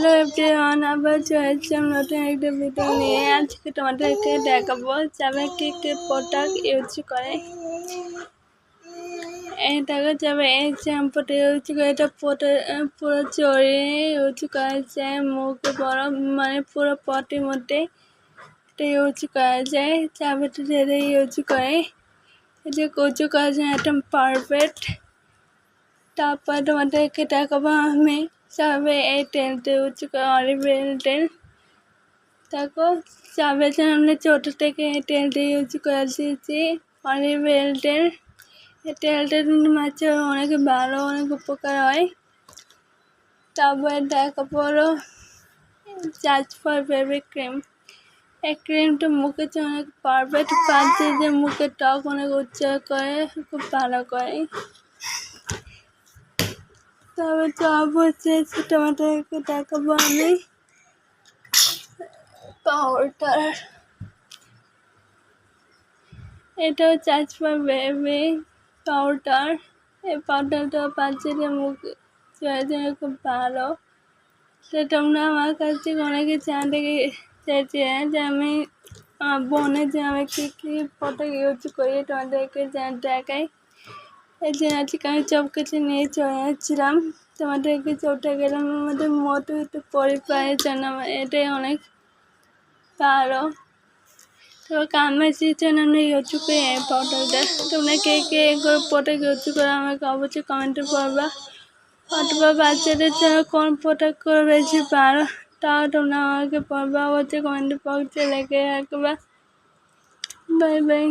Hello everyone, আবার চলে এসেছি নতুন একটা ভিডিও নিয়ে। আজকে তোমাদেরকে দেখাবো যাবে কি কি প্রোডাক্ট ইউজ করে। এই দেখা যাবে এই শ্যাম্পুটা ইউজ করে, এটা পুরো চড়িয়ে ইউজ করা যায়, মুখে বড় মানে পুরো পটির মধ্যে এটা ইউজ করা যায়। চাবিটা ঢেলে ইউজ করে, এটা ইউজ করার জন্য একটা পারফেক্ট। তারপর তোমাদেরকে দেখাবো আমি চাবে এই তেলটা ইউজ করে, অলিভ অয়েল তেল। দেখো চাবের জন্য আমরা ছোটো থেকে এই তেলটা ইউজ করে দিয়েছি, অলিভ অয়েল তেল। এই তেলটা কিন্তু মাছের অনেক ভালো, অনেক উপকার হয়। তারপরে দেখাবো হলো জাস্ট ফর বেবি ক্রিম। এই ক্রিমটা মুখের জন্য অনেক পারফেক্ট, পাচ্ছে যে মুখের ত্বক অনেক উজ্জ্বল করে, খুব ভালো করে। তবে সব হচ্ছে তোমাদেরকে দেখাবো আমি পাউডার। এটাও জাস্ট ফর বেবি পাউডার। এই পাউডারটা বাচ্চাদের মুখে জন্য খুব ভালো। তো তোমরা আমার কাছ থেকে অনেকে জানতে চেয়েছে যে আমি বোনের যে আমি কী কী প্রোডাক্ট ইউজ করি তোমাদেরকে দেখাই। এই জন্য আজকে আমি সব কিছু নিয়ে চলে যাচ্ছিলাম, তোমাদেরকে চোটে গেলাম। আমাদের মতো একটু পরিবারের জন্য এটাই অনেক ভালো। তো কামাজির জন্য আমরা ইউজ করি এই পাউডারটা। তোমরা কে কে এগুলো প্রোডাক্ট ইউজ করো আমাকে অবশ্যই কমেন্টে করবা, অথবা বাচ্চাদের জন্য কোন প্রোডাক্ট করে বেশি ভালো তাও তোমরা আমাকে পড়বা, অবশ্যই কমেন্টে বক্সে লিখে রাখবা। Bye bye.